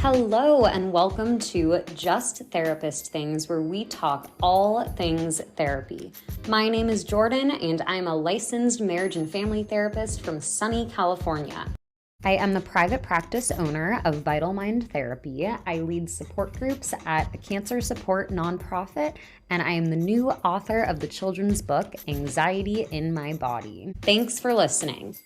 Hello and welcome to Just Therapist Things, where we talk all things therapy. My name is Jordan and I'm a licensed marriage and family therapist from sunny California. I am the private practice owner of Vital Mind Therapy. I lead support groups at a cancer support nonprofit, and I am the new author of the children's book, Anxiety in My Body. Thanks for listening.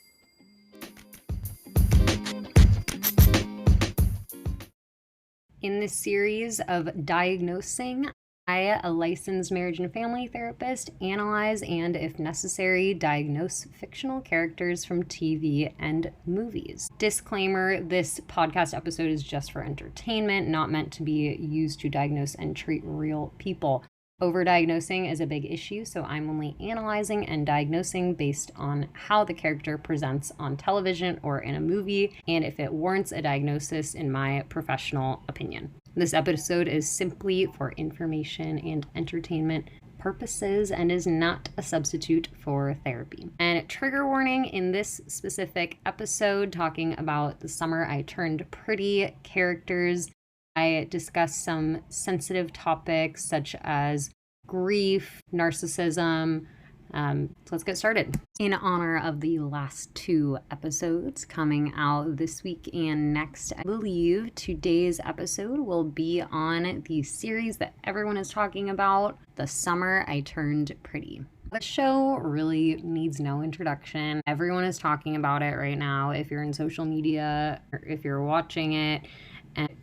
In this series of Diagnosing, I, a licensed marriage and family therapist, analyze and, if necessary, diagnose fictional characters from TV and movies. Disclaimer, this podcast episode is just for entertainment, not meant to be used to diagnose and treat real people. Overdiagnosing is a big issue, so I'm only analyzing and diagnosing based on how the character presents on television or in a movie, and if it warrants a diagnosis in my professional opinion. This episode is simply for information and entertainment purposes and is not a substitute for therapy. And trigger warning in this specific episode, talking about the summer I turned pretty characters. I discuss some sensitive topics such as grief, narcissism. So let's get started. In honor of the last two episodes coming out this week and next, I believe today's episode will be on the series that everyone is talking about, The Summer I Turned Pretty. The show really needs no introduction. Everyone is talking about it right now. If you're in social media, or if you're watching it,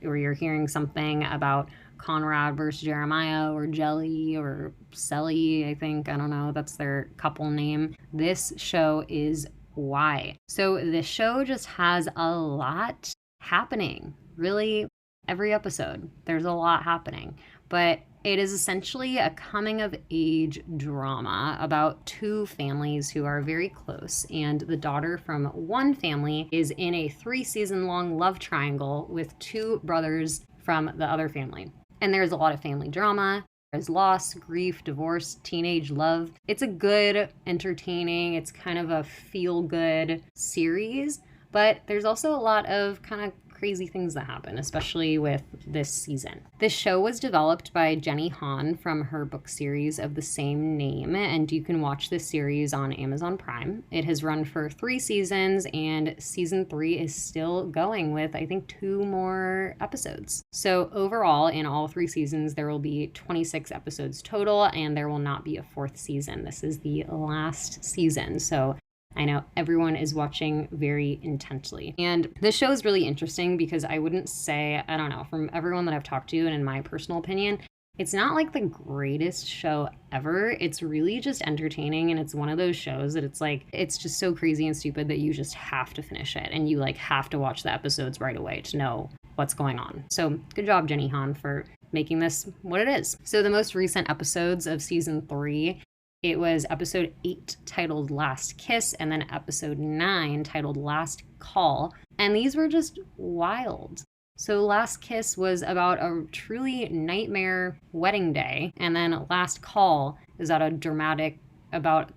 or you're hearing something about Conrad versus Jeremiah or Jelly or Selly, I don't know, that's their couple name. This show is why. So this show just has a lot happening. Really, every episode, there's a lot happening. But it is essentially a coming-of-age drama about two families who are very close, and the daughter from one family is in a 3-season-long love triangle with two brothers from the other family. And there's a lot of family drama. There's loss, grief, divorce, teenage love. It's a good, entertaining, it's kind of a feel-good series, but there's also a lot of kind of crazy things that happen, especially with this season. This show was developed by Jenny Han from her book series of the same name, and you can watch this series on Amazon Prime. It has run for 3 seasons, and season 3 is still going with, I think, 2 more episodes. So overall, in all 3 seasons, there will be 26 episodes total, and there will not be a 4th season. This is the last season, so I know everyone is watching very intensely. And this show is really interesting because I wouldn't say, I don't know, from everyone that I've talked to and in my personal opinion, it's not like the greatest show ever. It's really just entertaining, and it's one of those shows that it's like, it's just so crazy and stupid that you just have to finish it, and you like have to watch the episodes right away to know what's going on. So good job, Jenny Han, for making this what it is. So the most recent episodes of season 3, it was episode 8 titled Last Kiss, and then episode 9 titled Last Call. And these were just wild. So Last Kiss was about a truly nightmare wedding day. And then Last Call is about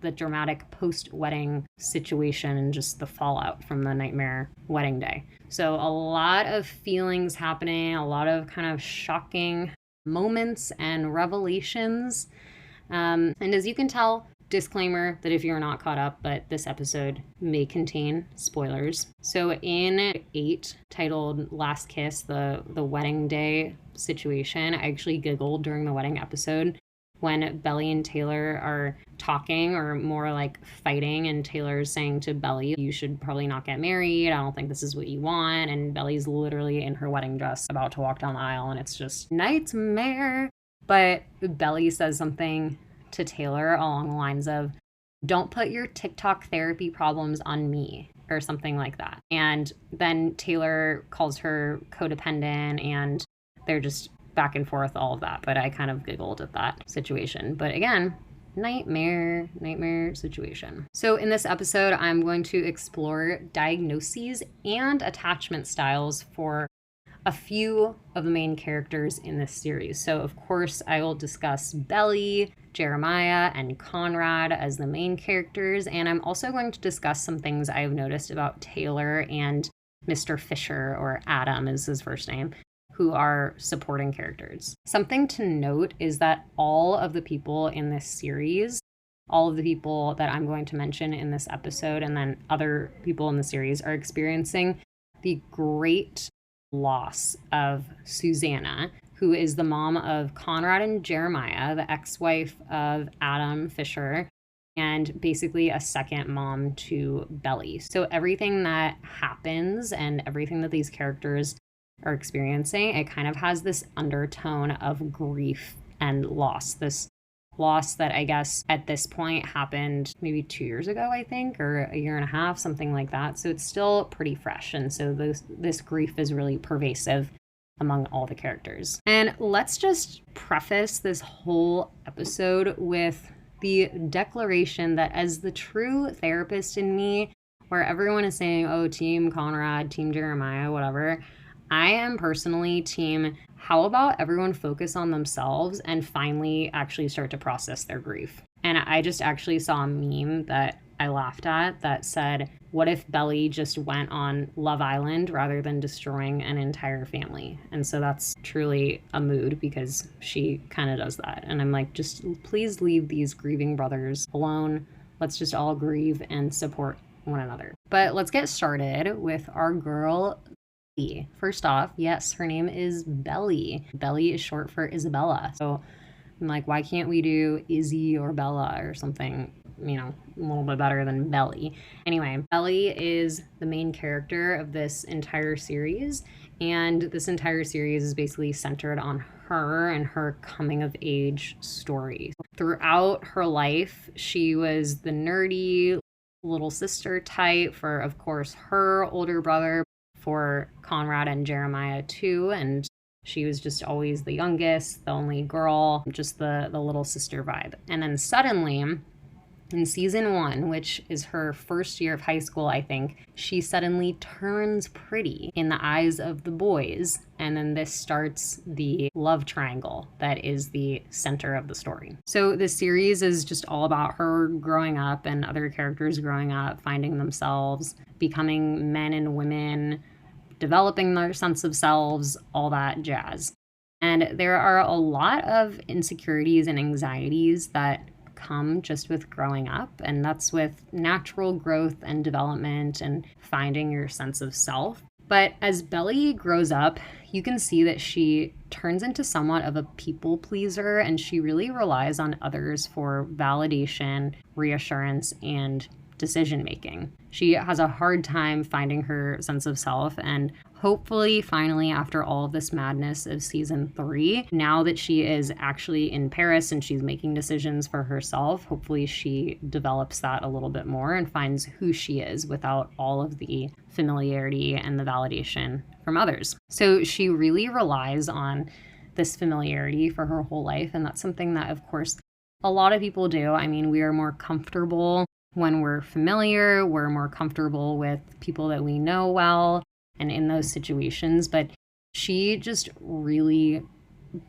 the dramatic post-wedding situation and just the fallout from the nightmare wedding day. So a lot of feelings happening, a lot of kind of shocking moments and revelations. And as you can tell, disclaimer that if you're not caught up, but this episode may contain spoilers. So in 8, titled Last Kiss, the wedding day situation, I actually giggled during the wedding episode when Belly and Taylor are talking, or more like fighting, and Taylor's saying to Belly, you should probably not get married. I don't think this is what you want. And Belly's literally in her wedding dress about to walk down the aisle, and it's just nightmare. But Belly says something to Taylor along the lines of, don't put your TikTok therapy problems on me, or something like that. And then Taylor calls her codependent, and they're just back and forth, all of that. But I kind of giggled at that situation. But again, nightmare situation. So in this episode, I'm going to explore diagnoses and attachment styles for a few of the main characters in this series. So of course I will discuss Belly, Jeremiah, and Conrad as the main characters, and I'm also going to discuss some things I've noticed about Taylor and Mr. Fisher, or Adam is his first name, who are supporting characters. Something to note is that all of the people in this series, all of the people that I'm going to mention in this episode and then other people in the series, are experiencing the great loss of Susanna, who is the mom of Conrad and Jeremiah, the ex-wife of Adam Fisher, and basically a second mom to Belly. So everything that happens and everything that these characters are experiencing, it kind of has this undertone of grief and loss. This loss that I guess at this point happened maybe 2 years ago, I think, or a year and a half, something like that. So it's still pretty fresh. And so this grief is really pervasive among all the characters. And let's just preface this whole episode with the declaration that as the true therapist in me, where everyone is saying, oh, team Conrad, team Jeremiah, whatever, I am personally team, how about everyone focus on themselves and finally actually start to process their grief? And I just actually saw a meme that I laughed at that said, what if Belly just went on Love Island rather than destroying an entire family? And so that's truly a mood because she kind of does that. And I'm like, just please leave these grieving brothers alone. Let's just all grieve and support one another. But let's get started with our girl. First off, yes, her name is Belly. Belly is short for Isabella. So I'm like, why can't we do Izzy or Bella or something, a little bit better than Belly? Anyway, Belly is the main character of this entire series. And this entire series is basically centered on her and her coming of age story. Throughout her life, she was the nerdy little sister type for, of course, her older brother, for Conrad and Jeremiah too, and she was just always the youngest, the only girl, just the little sister vibe. And then suddenly, in season 1, which is her first year of high school, I think, she suddenly turns pretty in the eyes of the boys, and then this starts the love triangle that is the center of the story. So the series is just all about her growing up and other characters growing up, finding themselves, becoming men and women, developing their sense of selves, all that jazz. And there are a lot of insecurities and anxieties that come just with growing up, and that's with natural growth and development and finding your sense of self. But as Belly grows up, you can see that she turns into somewhat of a people pleaser, and she really relies on others for validation, reassurance, and decision making. She has a hard time finding her sense of self, and hopefully finally, after all of this madness of season 3, now that she is actually in Paris and she's making decisions for herself, hopefully she develops that a little bit more and finds who she is without all of the familiarity and the validation from others. So she really relies on this familiarity for her whole life, and that's something that, of course, a lot of people do. I mean, we are more comfortable when we're familiar, we're more comfortable with people that we know well and in those situations, but she just really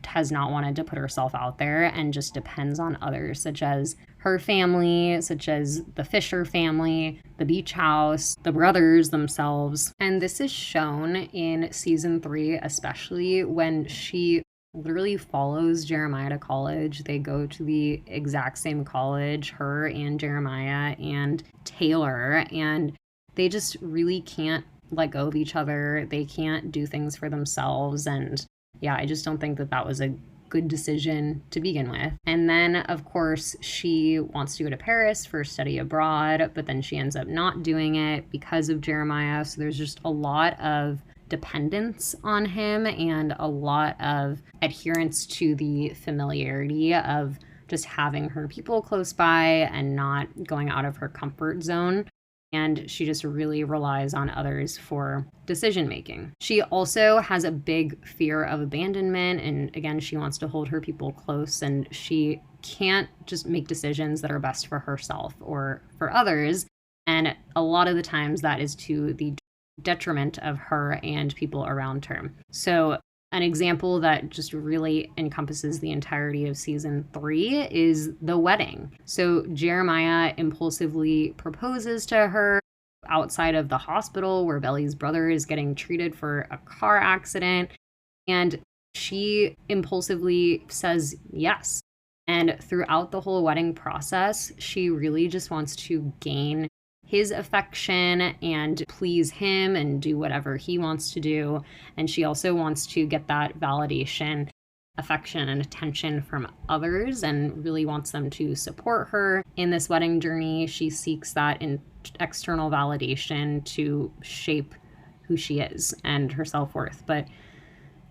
has not wanted to put herself out there and just depends on others, such as her family, such as the Fisher family, the beach house, the brothers themselves. And this is shown in season 3, especially when she literally follows Jeremiah to college. They go to the exact same college, her and Jeremiah and Taylor, and they just really can't let go of each other. They can't do things for themselves. And yeah, I just don't think that that was a good decision to begin with. And then, of course, she wants to go to Paris for study abroad, but then she ends up not doing it because of Jeremiah. So there's just a lot of dependence on him and a lot of adherence to the familiarity of just having her people close by and not going out of her comfort zone. And she just really relies on others for decision making. She also has a big fear of abandonment. And again, she wants to hold her people close, and she can't just make decisions that are best for herself or for others. And a lot of the times that is to the detriment of her and people around her. So an example that just really encompasses the entirety of season 3 is the wedding. So Jeremiah impulsively proposes to her outside of the hospital where Belly's brother is getting treated for a car accident. And she impulsively says yes. And throughout the whole wedding process, she really just wants to gain his affection and please him and do whatever he wants to do. And she also wants to get that validation, affection, and attention from others and really wants them to support her in this wedding journey. She seeks that in external validation to shape who she is and her self-worth. But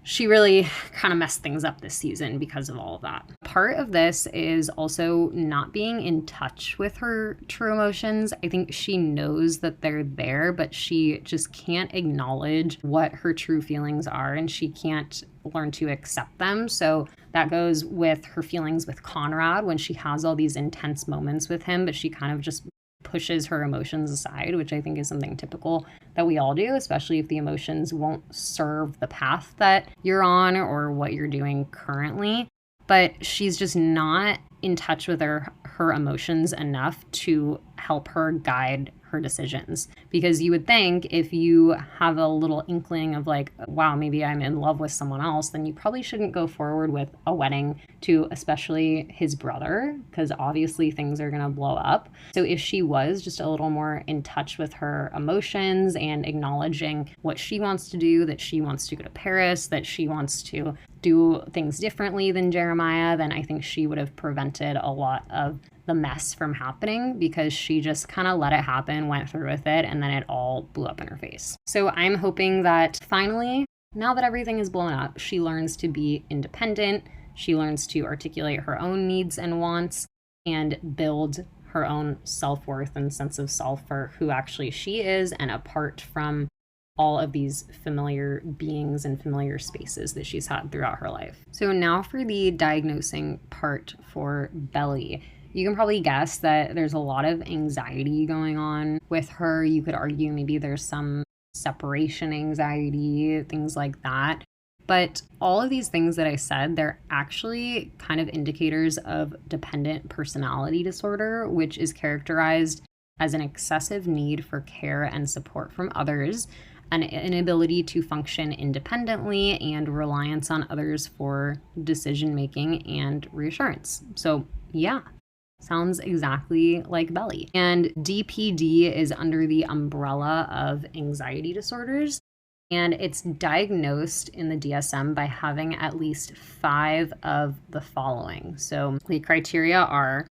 she really kind of messed things up this season because of all of that. Part of this is also not being in touch with her true emotions. I think she knows that they're there, but she just can't acknowledge what her true feelings are, and she can't learn to accept them. So that goes with her feelings with Conrad when she has all these intense moments with him, but she kind of just pushes her emotions aside, which I think is something typical that we all do, especially if the emotions won't serve the path that you're on or what you're doing currently. But she's just not in touch with her emotions enough to help her guide her decisions. Because you would think if you have a little inkling of like, wow, maybe I'm in love with someone else, then you probably shouldn't go forward with a wedding to especially his brother, because obviously things are going to blow up. So if she was just a little more in touch with her emotions and acknowledging what she wants to do, that she wants to go to Paris, that she wants to do things differently than Jeremiah, then I think she would have prevented a lot of the mess from happening, because she just kind of let it happen, went through with it, and then it all blew up in her face. So I'm hoping that finally, now that everything is blown up, she learns to be independent, she learns to articulate her own needs and wants, and build her own self-worth and sense of self for who actually she is, and apart from all of these familiar beings and familiar spaces that she's had throughout her life. So now for the diagnosing part for Belly. You can probably guess that there's a lot of anxiety going on with her. You could argue maybe there's some separation anxiety, things like that. But all of these things that I said, they're actually kind of indicators of dependent personality disorder, which is characterized as an excessive need for care and support from others, an inability to function independently, and reliance on others for decision-making and reassurance. So yeah, sounds exactly like Belly. And DPD is under the umbrella of anxiety disorders, and it's diagnosed in the DSM by having at least 5 of the following. So the criteria are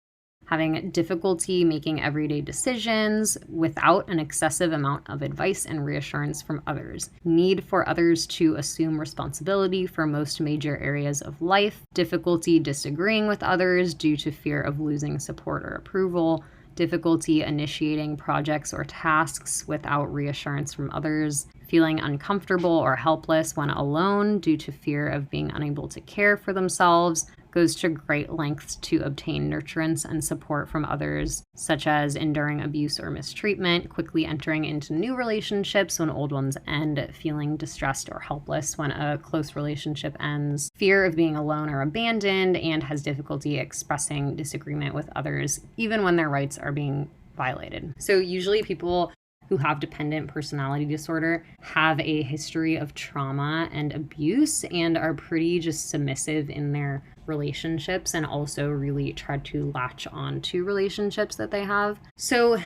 having difficulty making everyday decisions without an excessive amount of advice and reassurance from others, need for others to assume responsibility for most major areas of life, difficulty disagreeing with others due to fear of losing support or approval, difficulty initiating projects or tasks without reassurance from others, feeling uncomfortable or helpless when alone due to fear of being unable to care for themselves, goes to great lengths to obtain nurturance and support from others, such as enduring abuse or mistreatment, quickly entering into new relationships when old ones end, feeling distressed or helpless when a close relationship ends, fear of being alone or abandoned, and has difficulty expressing disagreement with others, even when their rights are being violated. So usually people who have dependent personality disorder have a history of trauma and abuse and are pretty just submissive in their relationships, and also really try to latch on to relationships that they have. So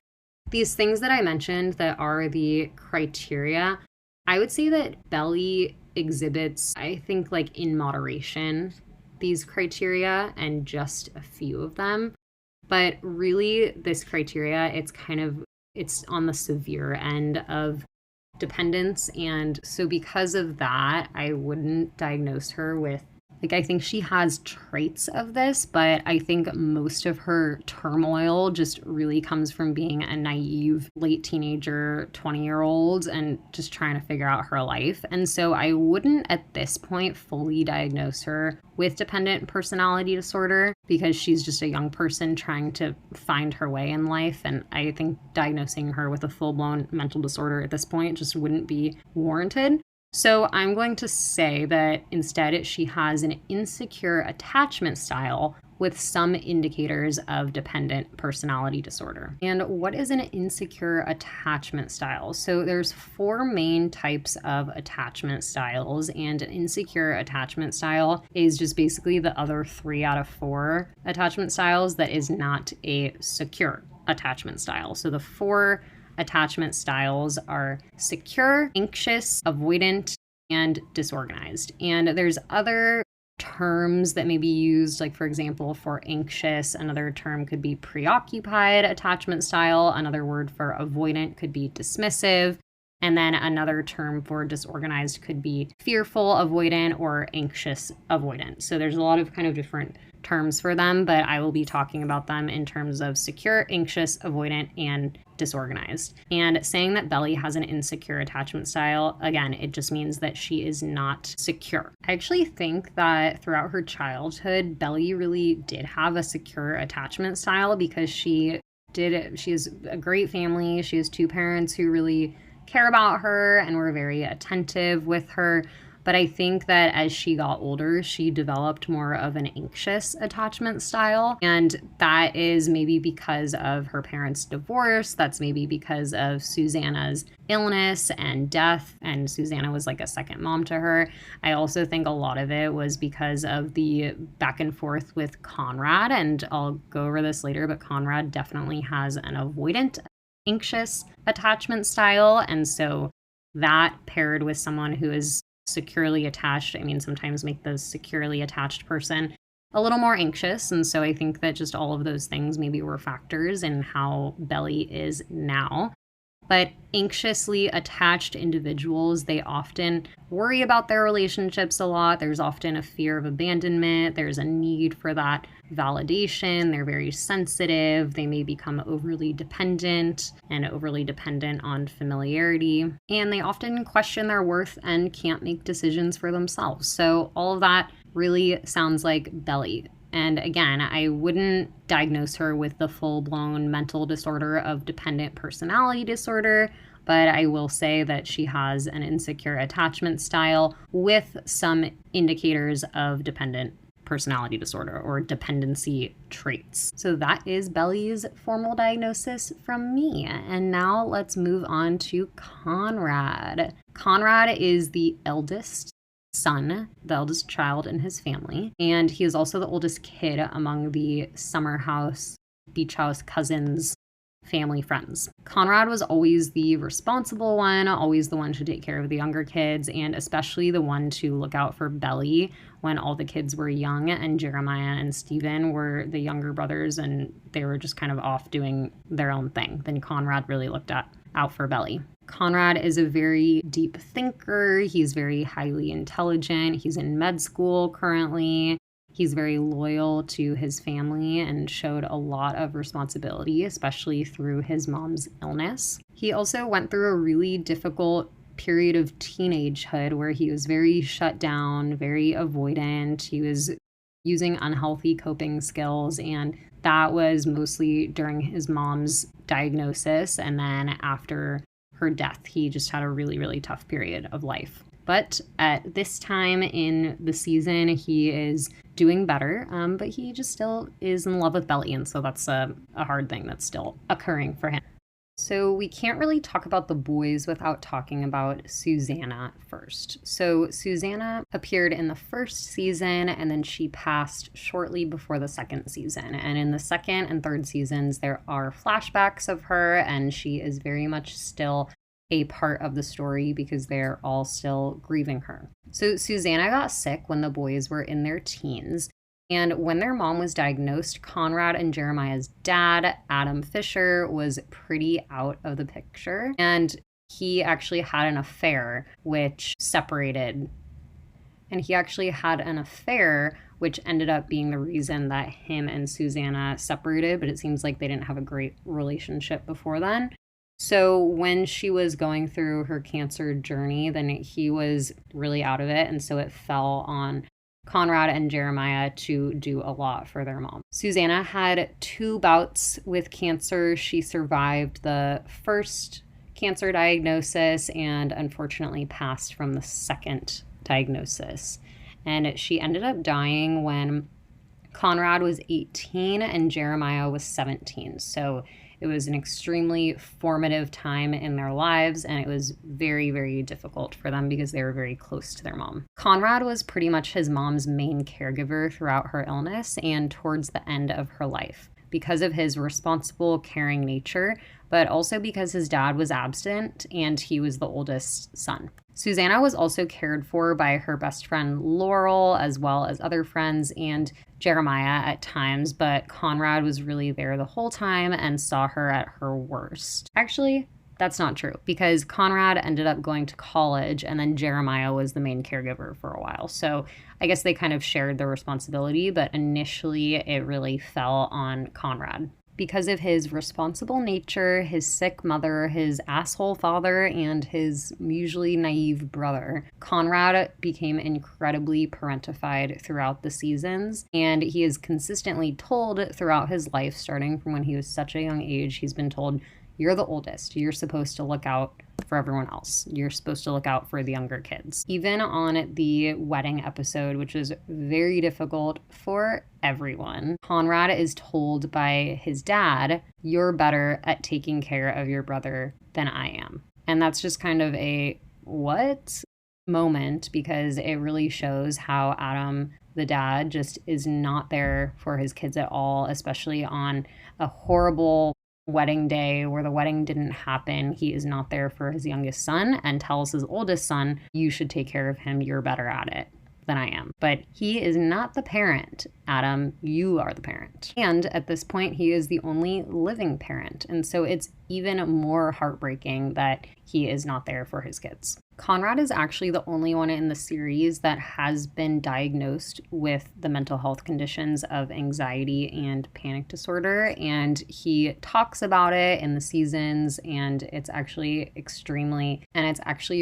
these things that I mentioned that are the criteria, I would say that Belly exhibits, I think, like in moderation, these criteria, and just a few of them. But really this criteria, it's on the severe end of dependence. And so because of that, I wouldn't diagnose her with, like, I think she has traits of this, but I think most of her turmoil just really comes from being a naive late teenager, 20-year-old, and just trying to figure out her life. And so I wouldn't at this point fully diagnose her with dependent personality disorder, because she's just a young person trying to find her way in life. And I think diagnosing her with a full-blown mental disorder at this point just wouldn't be warranted. So I'm going to say that instead she has an insecure attachment style with some indicators of dependent personality disorder. And what is an insecure attachment style? So there's 4 main types of attachment styles, and an insecure attachment style is just basically the other 3 out of 4 attachment styles that is not a secure attachment style. So the 4 attachment styles are secure, anxious, avoidant, and disorganized. And there's other terms that may be used, like for example, for anxious, another term could be preoccupied attachment style. Another word for avoidant could be dismissive. And then another term for disorganized could be fearful avoidant or anxious avoidant. So there's a lot of kind of different terms for them, but I will be talking about them in terms of secure, anxious, avoidant, and disorganized. And saying that Belly has an insecure attachment style, again, it just means that she is not secure. I actually think that throughout her childhood, Belly really did have a secure attachment style because she has a great family. She has 2 parents who really care about her and were very attentive with her. But I think that as she got older, she developed more of an anxious attachment style. And that is maybe because of her parents' divorce. That's maybe because of Susanna's illness and death. And Susanna was like a second mom to her. I also think a lot of it was because of the back and forth with Conrad. And I'll go over this later, but Conrad definitely has an avoidant, anxious attachment style. And so that paired with someone who is securely attached, sometimes make the securely attached person a little more anxious. And so I think that just all of those things maybe were factors in how Belly is now. But anxiously attached individuals, they often worry about their relationships a lot. There's often a fear of abandonment. There's a need for that validation. They're very sensitive. They may become overly dependent on familiarity. And they often question their worth and can't make decisions for themselves. So all of that really sounds like Belly. And again, I wouldn't diagnose her with the full-blown mental disorder of dependent personality disorder, but I will say that she has an insecure attachment style with some indicators of dependent personality disorder or dependency traits. So that is Belly's formal diagnosis from me. And now let's move on to Conrad. Conrad is the eldest son, the eldest child in his family, and he is also the oldest kid among the summer house, beach house cousins, family friends. Conrad was always the responsible one, always the one to take care of the younger kids, and especially the one to look out for Belly when all the kids were young and Jeremiah and Stephen were the younger brothers and they were just kind of off doing their own thing. Then Conrad really looked out for Belly. Conrad is a very deep thinker. He's very highly intelligent. He's in med school currently. He's very loyal to his family and showed a lot of responsibility, especially through his mom's illness. He also went through a really difficult period of teenagehood where he was very shut down, very avoidant. He was using unhealthy coping skills, and that was mostly during his mom's diagnosis. And then after her death, he just had a really, really tough period of life. But at this time in the season, he is doing better, but he just still is in love with Belly, and so that's a hard thing that's still occurring for him. So we can't really talk about the boys without talking about Susanna first. So Susanna appeared in the first season, and then she passed shortly before the second season. And in the second and third seasons, there are flashbacks of her, and she is very much still a part of the story because they're all still grieving her. So Susanna got sick when the boys were in their teens. And when their mom was diagnosed, Conrad and Jeremiah's dad, Adam Fisher, was pretty out of the picture. And he actually had an affair which separated. And he actually had an affair which ended up being the reason that him and Susanna separated. But it seems like they didn't have a great relationship before then. So when she was going through her cancer journey, then he was really out of it. And so it fell on Conrad and Jeremiah to do a lot for their mom. Susanna had 2 bouts with cancer. She survived the first cancer diagnosis and unfortunately passed from the second diagnosis. And she ended up dying when Conrad was 18 and Jeremiah was 17. So it was an extremely formative time in their lives, and it was very, very difficult for them because they were very close to their mom. Conrad was pretty much his mom's main caregiver throughout her illness and towards the end of her life because of his responsible, caring nature, but also because his dad was absent and he was the oldest son. Susanna was also cared for by her best friend Laurel, as well as other friends and Jeremiah at times, but Conrad was really there the whole time and saw her at her worst. Actually, that's not true because Conrad ended up going to college and then Jeremiah was the main caregiver for a while. So I guess they kind of shared the responsibility, but initially it really fell on Conrad. Because of his responsible nature, his sick mother, his asshole father, and his usually naive brother, Conrad became incredibly parentified throughout the seasons, and he is consistently told throughout his life, starting from when he was such a young age, he's been told, you're the oldest. You're supposed to look out for everyone else. You're supposed to look out for the younger kids. Even on the wedding episode, which was very difficult for everyone, Conrad is told by his dad, you're better at taking care of your brother than I am. And that's just kind of a what moment because it really shows how Adam, the dad, just is not there for his kids at all, especially on a horrible wedding day where the wedding didn't happen. He is not there for his youngest son and tells his oldest son, you should take care of him. You're better at it than I am. But he is not the parent. Adam, you are the parent. And at this point, he is the only living parent. And so it's even more heartbreaking that he is not there for his kids. Conrad is actually the only one in the series that has been diagnosed with the mental health conditions of anxiety and panic disorder. And he talks about it in the seasons, and it's actually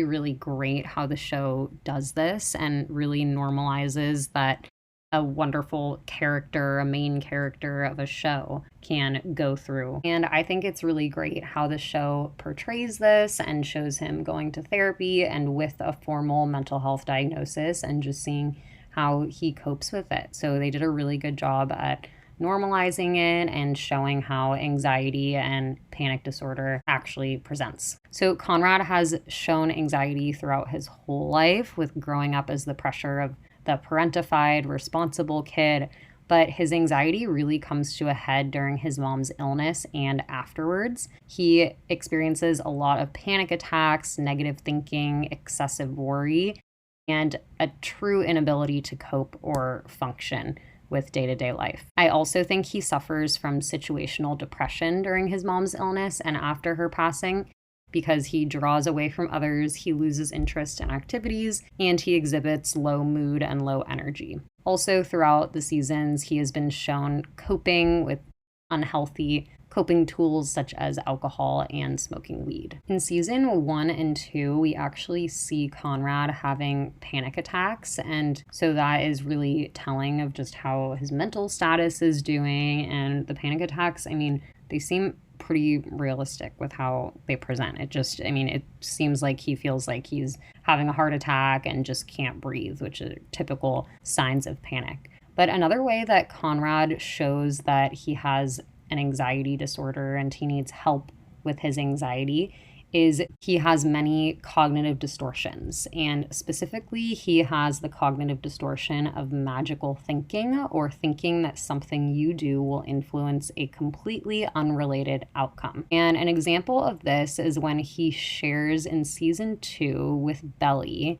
really great how the show does this and really normalizes that a wonderful character, a main character of a show can go through. And I think it's really great how the show portrays this and shows him going to therapy and with a formal mental health diagnosis and just seeing how he copes with it. So they did a really good job at normalizing it and showing how anxiety and panic disorder actually presents. So Conrad has shown anxiety throughout his whole life with growing up as the pressure of the parentified, responsible kid, but his anxiety really comes to a head during his mom's illness and afterwards. He experiences a lot of panic attacks, negative thinking, excessive worry, and a true inability to cope or function with day-to-day life. I also think he suffers from situational depression during his mom's illness and after her passing, because he draws away from others, he loses interest in activities, and he exhibits low mood and low energy. Also, throughout the seasons, he has been shown coping with unhealthy coping tools such as alcohol and smoking weed. In season 1 and 2, we actually see Conrad having panic attacks, and so that is really telling of just how his mental status is doing. And the panic attacks, they seem pretty realistic with how they present. It seems like he feels like he's having a heart attack and just can't breathe, which are typical signs of panic. But another way that Conrad shows that he has an anxiety disorder and he needs help with his anxiety is he has many cognitive distortions, and specifically he has the cognitive distortion of magical thinking, or thinking that something you do will influence a completely unrelated outcome. And an example of this is when he shares in season 2 with Belly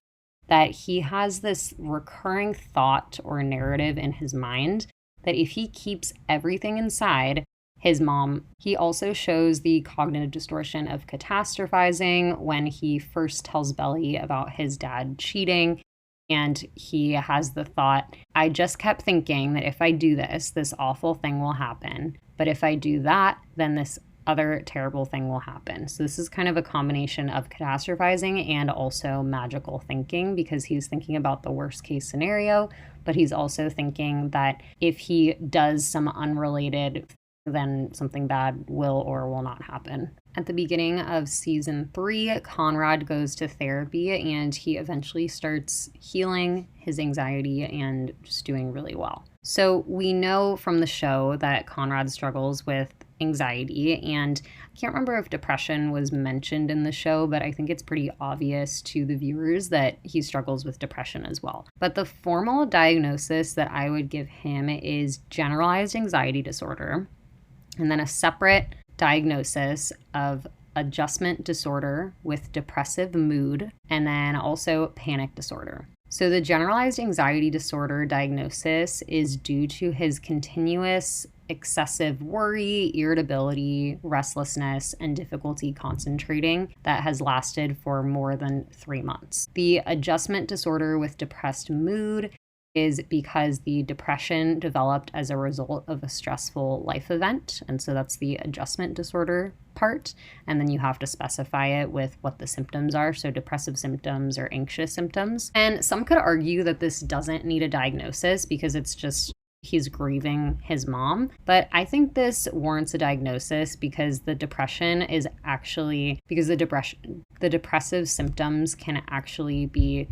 that he has this recurring thought or narrative in his mind that if he keeps everything inside, his mom. He also shows the cognitive distortion of catastrophizing when he first tells Belly about his dad cheating, and he has the thought, I just kept thinking that if I do this, this awful thing will happen. But if I do that, then this other terrible thing will happen. So this is kind of a combination of catastrophizing and also magical thinking, because he's thinking about the worst case scenario, but he's also thinking that if he does some unrelated then something bad will or will not happen. At the beginning of season 3, Conrad goes to therapy and he eventually starts healing his anxiety and just doing really well. So we know from the show that Conrad struggles with anxiety, and I can't remember if depression was mentioned in the show, but I think it's pretty obvious to the viewers that he struggles with depression as well. But the formal diagnosis that I would give him is generalized anxiety disorder, and then a separate diagnosis of adjustment disorder with depressive mood, and then also panic disorder. So the generalized anxiety disorder diagnosis is due to his continuous excessive worry, irritability, restlessness, and difficulty concentrating that has lasted for more than 3 months. The adjustment disorder with depressed mood is because the depression developed as a result of a stressful life event. And so that's the adjustment disorder part. And then you have to specify it with what the symptoms are. So depressive symptoms or anxious symptoms. And some could argue that this doesn't need a diagnosis because it's just he's grieving his mom. But I think this warrants a diagnosis because the depression is actually, because the depressive symptoms can actually be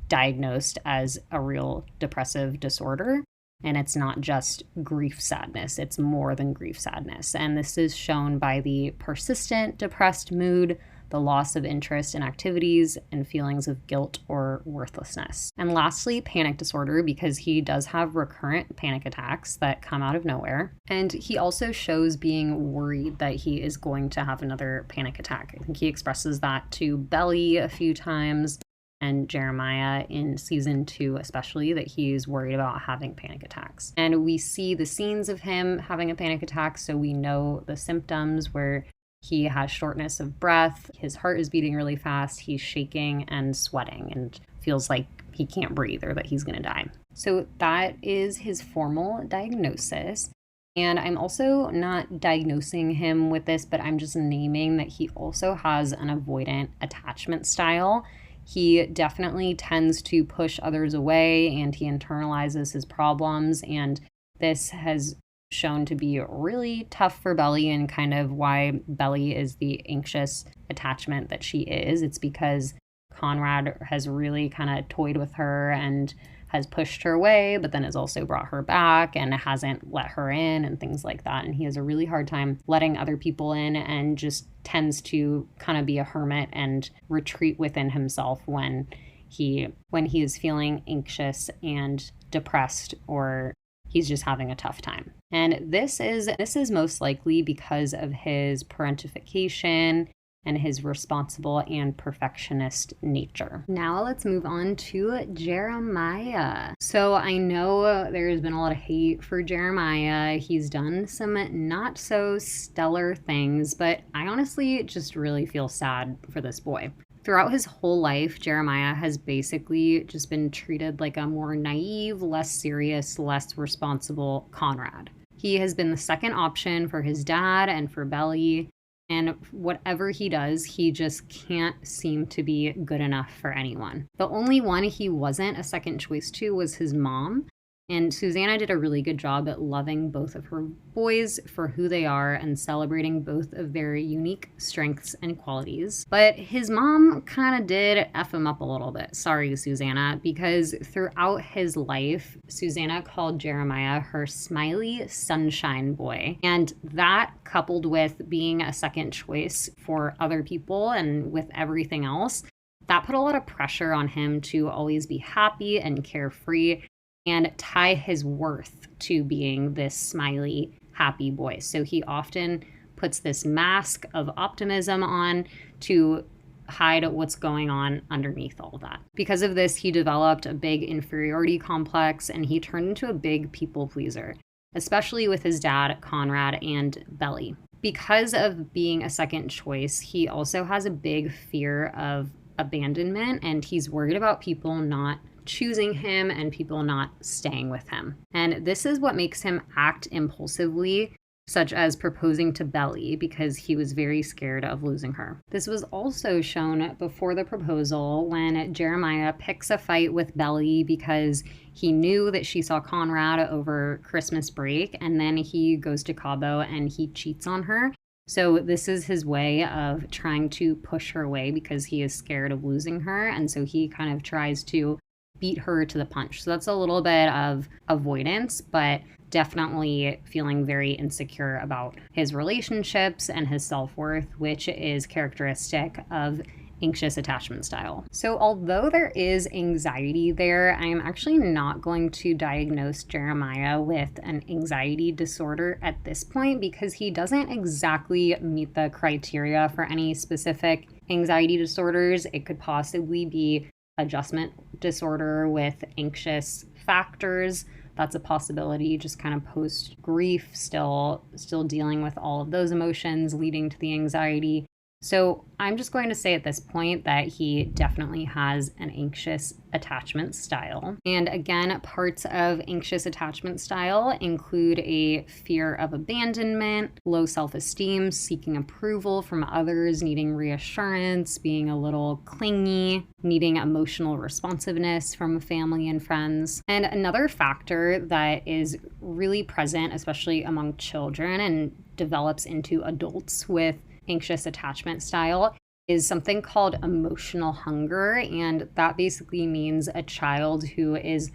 diagnosed as a real depressive disorder. And it's not just grief sadness, it's more than grief sadness. And this is shown by the persistent depressed mood, the loss of interest in activities, and feelings of guilt or worthlessness. And lastly, panic disorder, because he does have recurrent panic attacks that come out of nowhere. And he also shows being worried that he is going to have another panic attack. I think he expresses that to Belly a few times, and Jeremiah in season 2 especially, that he's worried about having panic attacks. And we see the scenes of him having a panic attack, so we know the symptoms where he has shortness of breath, his heart is beating really fast, he's shaking and sweating and feels like he can't breathe or that he's going to die. So that is his formal diagnosis. And I'm also not diagnosing him with this, but I'm just naming that he also has an avoidant attachment style. He definitely tends to push others away and he internalizes his problems. And this has shown to be really tough for Belly and kind of why Belly is the anxious attachment that she is. It's because Conrad has really kind of toyed with her and has pushed her away, but then has also brought her back and hasn't let her in and things like that. And he has a really hard time letting other people in and just tends to kind of be a hermit and retreat within himself when he is feeling anxious and depressed or he's just having a tough time. And this is most likely because of his parentification and his responsible and perfectionist nature. Now let's move on to Jeremiah. So I know there's been a lot of hate for Jeremiah. He's done some not so stellar things, but I honestly just really feel sad for this boy. Throughout his whole life, Jeremiah has basically just been treated like a more naive, less serious, less responsible Conrad. He has been the second option for his dad and for Belly. And whatever he does, he just can't seem to be good enough for anyone. The only one he wasn't a second choice to was his mom. And Susanna did a really good job at loving both of her boys for who they are and celebrating both of their unique strengths and qualities. But his mom kind of did F him up a little bit. Sorry, Susanna, because throughout his life, Susanna called Jeremiah her smiley sunshine boy. And that, coupled with being a second choice for other people and with everything else, that put a lot of pressure on him to always be happy and carefree and tie his worth to being this smiley, happy boy. So he often puts this mask of optimism on to hide what's going on underneath all that. Because of this, he developed a big inferiority complex and he turned into a big people pleaser, especially with his dad, Conrad, and Belly. Because of being a second choice, he also has a big fear of abandonment and he's worried about people not choosing him and people not staying with him. And this is what makes him act impulsively, such as proposing to Belly because he was very scared of losing her. This was also shown before the proposal when Jeremiah picks a fight with Belly because he knew that she saw Conrad over Christmas break, and then he goes to Cabo and he cheats on her. So this is his way of trying to push her away because he is scared of losing her. And so he kind of tries to beat her to the punch. So that's a little bit of avoidance, but definitely feeling very insecure about his relationships and his self-worth, which is characteristic of anxious attachment style. So although there is anxiety there, I am actually not going to diagnose Jeremiah with an anxiety disorder at this point because he doesn't exactly meet the criteria for any specific anxiety disorders. It could possibly be adjustment disorder with anxious factors. That's a possibility, just kind of post grief, still dealing with all of those emotions leading to the anxiety. So I'm just going to say at this point that he definitely has an anxious attachment style. And again, parts of anxious attachment style include a fear of abandonment, low self-esteem, seeking approval from others, needing reassurance, being a little clingy, needing emotional responsiveness from family and friends. And another factor that is really present, especially among children, and develops into adults with anxious attachment style is something called emotional hunger. And that basically means a child who is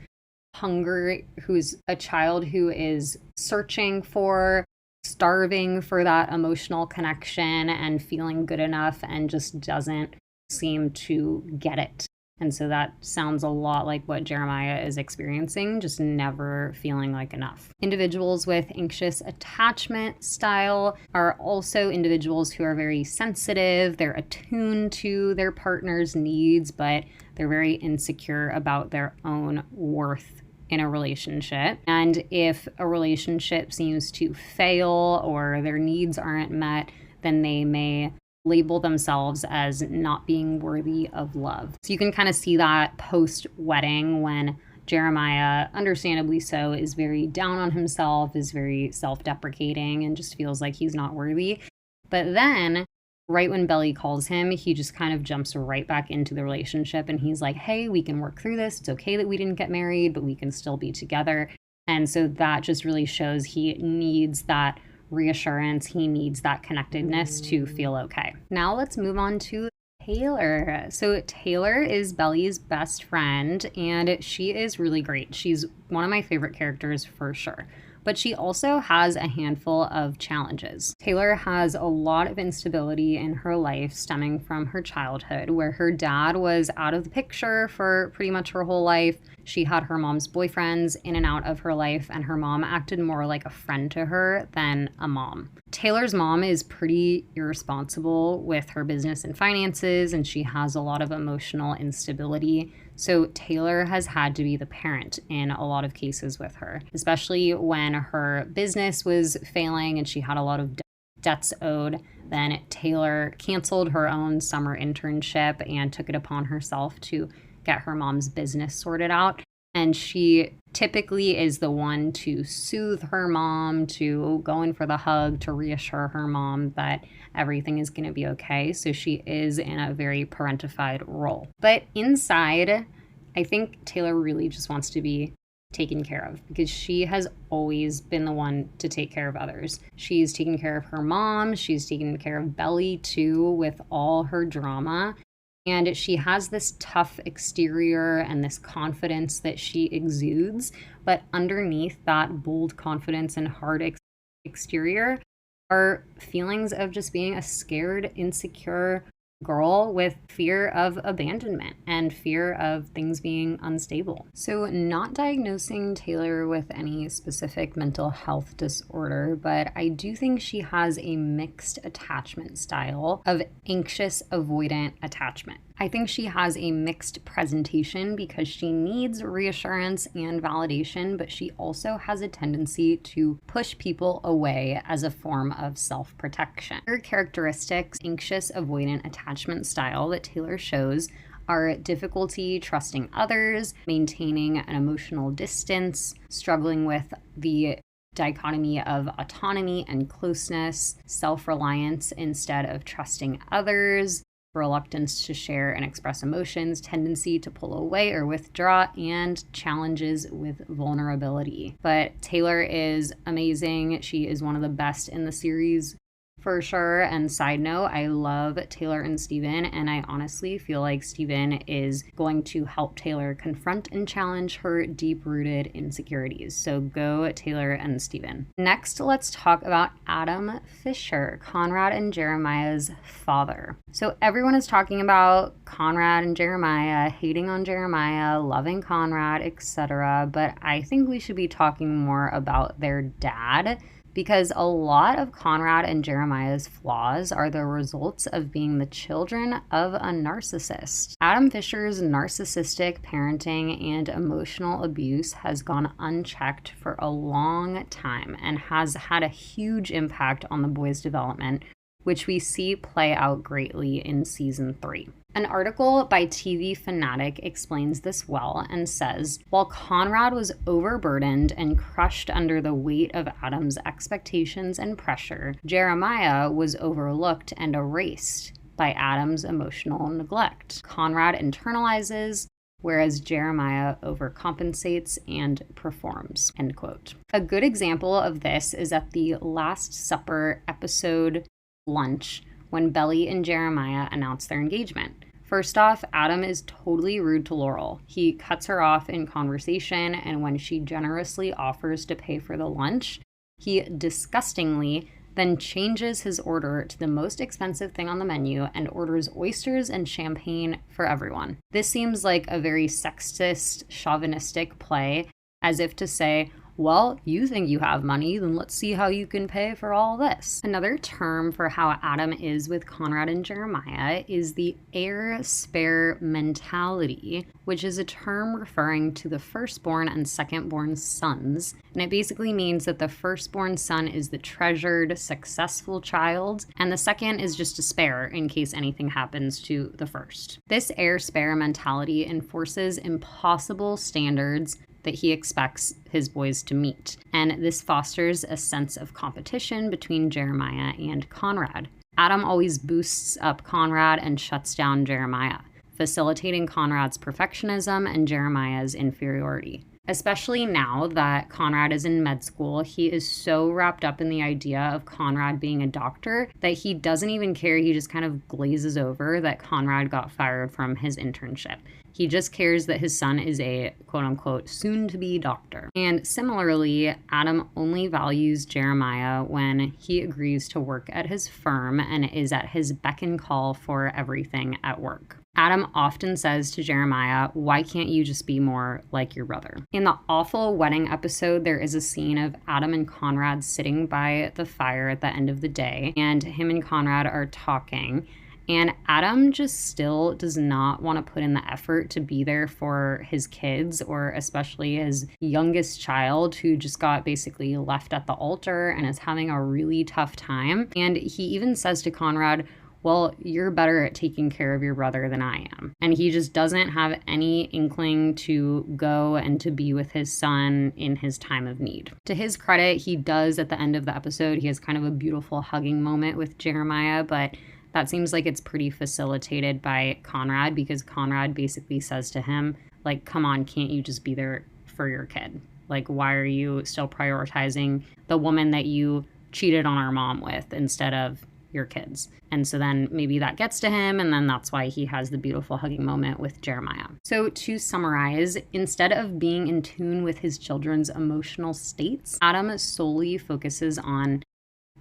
searching for, starving for that emotional connection and feeling good enough and just doesn't seem to get it. And so that sounds a lot like what Jeremiah is experiencing, just never feeling like enough. Individuals with anxious attachment style are also individuals who are very sensitive. They're attuned to their partner's needs, but they're very insecure about their own worth in a relationship. And if a relationship seems to fail or their needs aren't met, then they may label themselves as not being worthy of love. So you can kind of see that post-wedding when Jeremiah, understandably so, is very down on himself, is very self-deprecating, and just feels like he's not worthy. But then, right when Belly calls him, he just kind of jumps right back into the relationship, and he's like, hey, we can work through this. It's okay that we didn't get married, but we can still be together. And so that just really shows he needs that reassurance. He needs that connectedness to feel okay. Now let's move on to Taylor. So Taylor is Belly's best friend, and she is really great. She's one of my favorite characters for sure. But she also has a handful of challenges. Taylor has a lot of instability in her life stemming from her childhood, where her dad was out of the picture for pretty much her whole life. She had her mom's boyfriends in and out of her life, and her mom acted more like a friend to her than a mom. Taylor's mom is pretty irresponsible with her business and finances, and she has a lot of emotional instability. So Taylor has had to be the parent in a lot of cases with her, especially when her business was failing and she had a lot of debts owed. Then Taylor canceled her own summer internship and took it upon herself to get her mom's business sorted out. And she typically is the one to soothe her mom, to go in for the hug, to reassure her mom that everything is going to be okay. So she is in a very parentified role. But inside, I think Taylor really just wants to be taken care of because she has always been the one to take care of others. She's taken care of her mom. She's taken care of Belly too with all her drama. And she has this tough exterior and this confidence that she exudes. But underneath that bold confidence and hard exterior are feelings of just being a scared, insecure girl with fear of abandonment and fear of things being unstable. So not diagnosing Taylor with any specific mental health disorder, but I do think she has a mixed attachment style of anxious avoidant attachment. I think she has a mixed presentation because she needs reassurance and validation, but she also has a tendency to push people away as a form of self-protection. Her characteristics, anxious avoidant attachment style that Taylor shows are difficulty trusting others, maintaining an emotional distance, struggling with the dichotomy of autonomy and closeness, self-reliance instead of trusting others, reluctance to share and express emotions, tendency to pull away or withdraw, and challenges with vulnerability. But Taylor is amazing. She is one of the best in the series For sure. And side note, I love Taylor and Steven, and I honestly feel like Steven is going to help Taylor confront and challenge her deep-rooted insecurities. So go Taylor and Steven. Next, let's talk about Adam Fisher, Conrad and Jeremiah's father. So everyone is talking about Conrad and Jeremiah, hating on Jeremiah, loving Conrad, etc. But I think we should be talking more about their dad, because a lot of Conrad and Jeremiah's flaws are the results of being the children of a narcissist. Adam Fisher's narcissistic parenting and emotional abuse has gone unchecked for a long time and has had a huge impact on the boys' development, which we see play out greatly in season 3. An article by TV Fanatic explains this well and says, while Conrad was overburdened and crushed under the weight of Adam's expectations and pressure, Jeremiah was overlooked and erased by Adam's emotional neglect. Conrad internalizes, whereas Jeremiah overcompensates and performs, end quote. A good example of this is at the Last Supper episode lunch, when Belly and Jeremiah announce their engagement. First off, Adam is totally rude to Laurel. He cuts her off in conversation, and when she generously offers to pay for the lunch, he disgustingly then changes his order to the most expensive thing on the menu and orders oysters and champagne for everyone. This seems like a very sexist, chauvinistic play, as if to say, well, you think you have money, then let's see how you can pay for all this. Another term for how Adam is with Conrad and Jeremiah is the heir-spare mentality, which is a term referring to the firstborn and secondborn sons. And it basically means that the firstborn son is the treasured, successful child, and the second is just a spare in case anything happens to the first. This heir-spare mentality enforces impossible standards that he expects his boys to meet. And this fosters a sense of competition between Jeremiah and Conrad. Adam always boosts up Conrad and shuts down Jeremiah, facilitating Conrad's perfectionism and Jeremiah's inferiority. Especially now that Conrad is in med school, he is so wrapped up in the idea of Conrad being a doctor that he doesn't even care. He just kind of glazes over that Conrad got fired from his internship. He just cares that his son is a quote-unquote soon-to-be doctor. And similarly, Adam only values Jeremiah when he agrees to work at his firm and is at his beck and call for everything at work. Adam often says to Jeremiah, why can't you just be more like your brother? In the awful wedding episode, there is a scene of Adam and Conrad sitting by the fire at the end of the day, and him and Conrad are talking. And Adam just still does not want to put in the effort to be there for his kids, or especially his youngest child who just got basically left at the altar and is having a really tough time. And he even says to Conrad, well, you're better at taking care of your brother than I am. And he just doesn't have any inkling to go and to be with his son in his time of need. To his credit, he does at the end of the episode, he has kind of a beautiful hugging moment with Jeremiah, but that seems like it's pretty facilitated by Conrad, because Conrad basically says to him, like, come on, can't you just be there for your kid? Like, why are you still prioritizing the woman that you cheated on our mom with instead of your kids? And so then maybe that gets to him, and then that's why he has the beautiful hugging moment with Jeremiah. So to summarize, instead of being in tune with his children's emotional states, Adam solely focuses on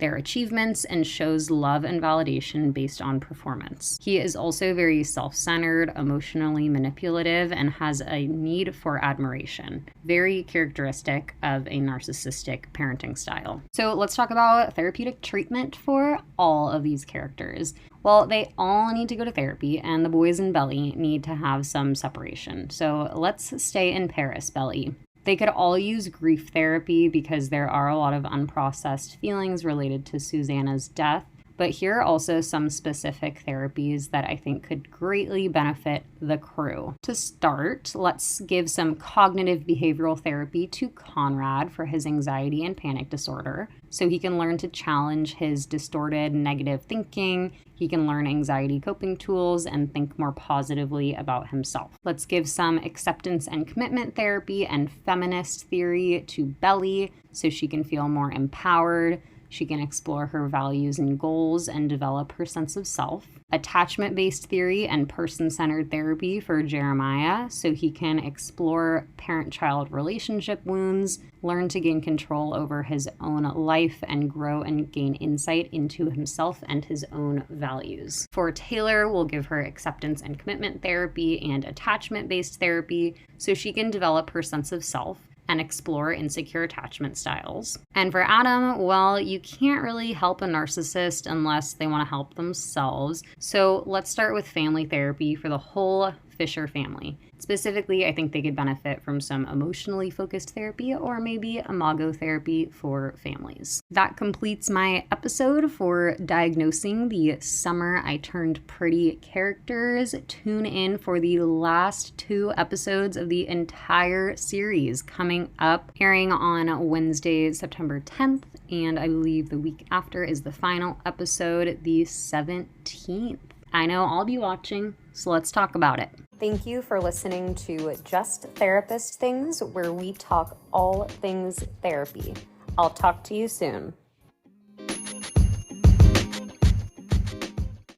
their achievements and shows love and validation based on performance. He is also very self-centered, emotionally manipulative, and has a need for admiration, very characteristic of a narcissistic parenting style. So let's talk about therapeutic treatment for all of these characters. Well, they all need to go to therapy, and the boys in Belly need to have some separation. So let's stay in Paris, Belly. They could all use grief therapy because there are a lot of unprocessed feelings related to Susanna's death. But here are also some specific therapies that I think could greatly benefit the crew. To start, let's give some cognitive behavioral therapy to Conrad for his anxiety and panic disorder, so he can learn to challenge his distorted negative thinking. He can learn anxiety coping tools and think more positively about himself. Let's give some acceptance and commitment therapy and feminist theory to Belly, so she can feel more empowered. She can explore her values and goals and develop her sense of self. Attachment-based theory and person-centered therapy for Jeremiah, so he can explore parent-child relationship wounds, learn to gain control over his own life, and grow and gain insight into himself and his own values. For Taylor, we'll give her acceptance and commitment therapy and attachment-based therapy, so she can develop her sense of self and explore insecure attachment styles. And for Adam, well, you can't really help a narcissist unless they want to help themselves. So let's start with family therapy for the whole Fisher family. Specifically, I think they could benefit from some emotionally focused therapy or maybe imago therapy for families. That completes my episode for Diagnosing the Summer I Turned Pretty characters. Tune in for the last 2 episodes of the entire series coming up, airing on Wednesday, September 10th, and I believe the week after is the final episode, the 17th. I know I'll be watching, so let's talk about it. Thank you for listening to Just Therapist Things, where we talk all things therapy. I'll talk to you soon.